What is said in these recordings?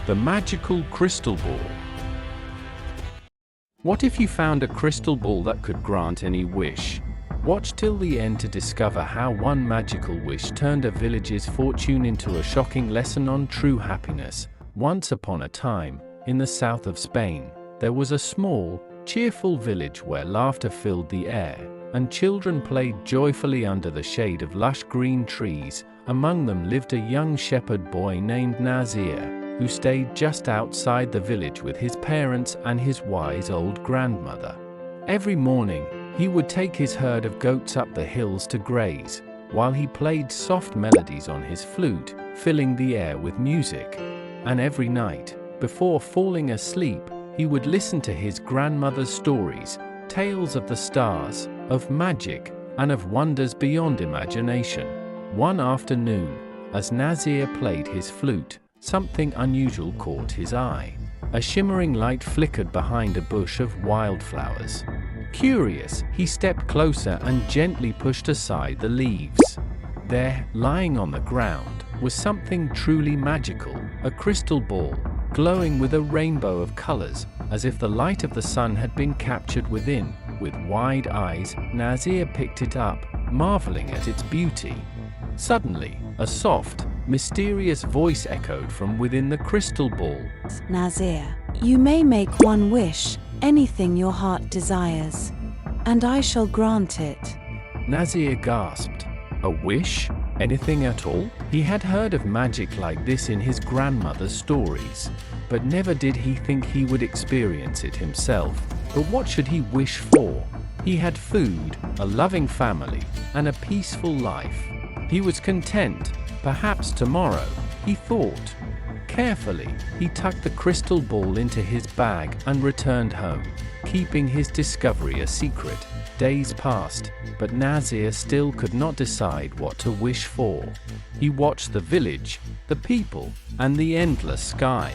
The magical crystal ball. What if you found a crystal ball that could grant any wish? Watch till the end to discover how one magical wish turned a village's fortune into a shocking lesson on true happiness. Once upon a time, in the south of Spain, there was a small, cheerful village where laughter filled the air, and children played joyfully under the shade of lush green trees. Among them lived a young shepherd boy named Nasir, who stayed just outside the village with his parents and his wise old grandmother. Every morning, he would take his herd of goats up the hills to graze, while he played soft melodies on his flute, filling the air with music. And every night, before falling asleep, he would listen to his grandmother's stories, tales of the stars, of magic, and of wonders beyond imagination. One afternoon, as Nasir played his flute, something unusual caught his eye. A shimmering light flickered behind a bush of wildflowers. Curious, he stepped closer and gently pushed aside the leaves. There, lying on the ground, was something truly magical, a crystal ball, glowing with a rainbow of colors, as if the light of the sun had been captured within. With wide eyes, Nasir picked it up, marveling at its beauty. Suddenly, a soft, mysterious voice echoed from within the crystal ball. Nasir, you may make one wish, anything your heart desires, and I shall grant it. Nasir gasped. A wish? Anything at all? He had heard of magic like this in his grandmother's stories, but never did he think he would experience it himself. But what should he wish for? He had food, a loving family, and a peaceful life. He was content. Perhaps tomorrow, he thought. Carefully, he tucked the crystal ball into his bag and returned home, keeping his discovery a secret. Days passed, but Nasir still could not decide what to wish for. He watched the village, the people, and the endless sky.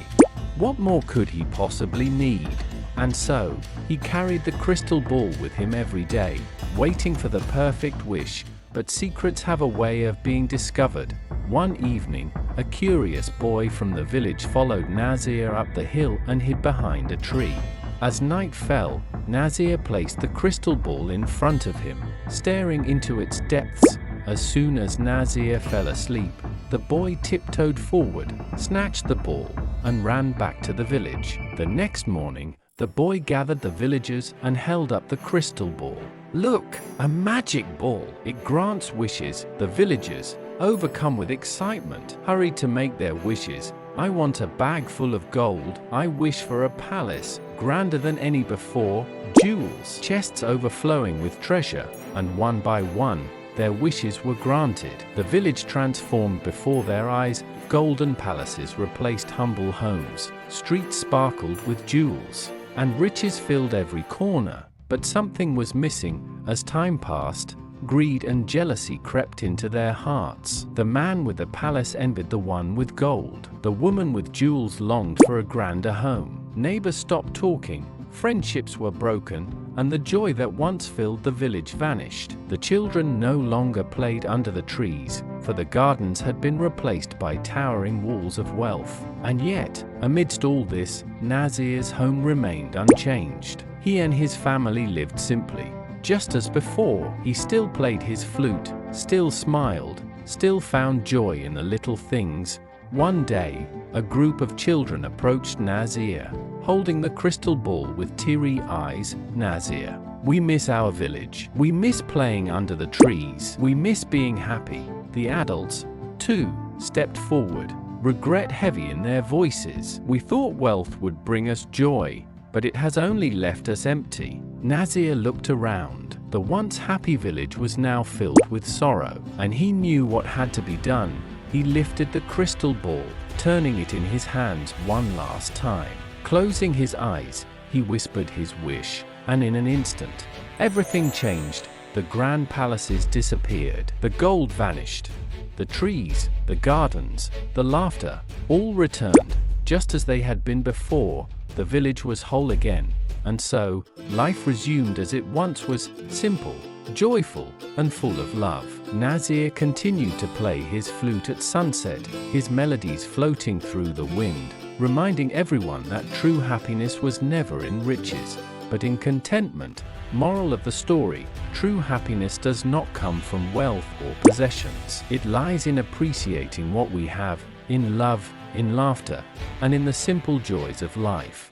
What more could he possibly need? And so, he carried the crystal ball with him every day, waiting for the perfect wish. But secrets have a way of being discovered. One evening, a curious boy from the village followed Nasir up the hill and hid behind a tree. As night fell, Nasir placed the crystal ball in front of him, staring into its depths. As soon as Nasir fell asleep, the boy tiptoed forward, snatched the ball, and ran back to the village. The next morning, the boy gathered the villagers and held up the crystal ball. Look, a magic ball. It grants wishes. The villagers, overcome with excitement, hurried to make their wishes. I want a bag full of gold. I wish for a palace, grander than any before, jewels, chests overflowing with treasure. And one by one, their wishes were granted. The village transformed before their eyes. Golden palaces replaced humble homes. Streets sparkled with jewels, and riches filled every corner. But something was missing. As time passed, greed and jealousy crept into their hearts. The man with the palace envied the one with gold. The woman with jewels longed for a grander home. Neighbors stopped talking, friendships were broken, and the joy that once filled the village vanished. The children no longer played under the trees, for the gardens had been replaced by towering walls of wealth. And yet, amidst all this, Nasir's home remained unchanged. He and his family lived simply. Just as before, he still played his flute, still smiled, still found joy in the little things. One day, a group of children approached Nasir, holding the crystal ball with teary eyes. Nasir, we miss our village. We miss playing under the trees. We miss being happy. The adults, too, stepped forward, regret heavy in their voices. We thought wealth would bring us joy, but it has only left us empty. Nasir looked around. The once happy village was now filled with sorrow, and he knew what had to be done. He lifted the crystal ball, turning it in his hands one last time. Closing his eyes, he whispered his wish, and in an instant, everything changed. The grand palaces disappeared. The gold vanished. The trees, the gardens, the laughter, all returned, just as they had been before. The village was whole again, and so, life resumed as it once was, simple, joyful, and full of love. Nasir continued to play his flute at sunset, his melodies floating through the wind, reminding everyone that true happiness was never in riches, but in contentment. Moral of the story: true happiness does not come from wealth or possessions. It lies in appreciating what we have, in love, in laughter, and in the simple joys of life.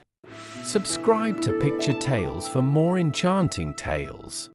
Subscribe to Picture Tales for more enchanting tales.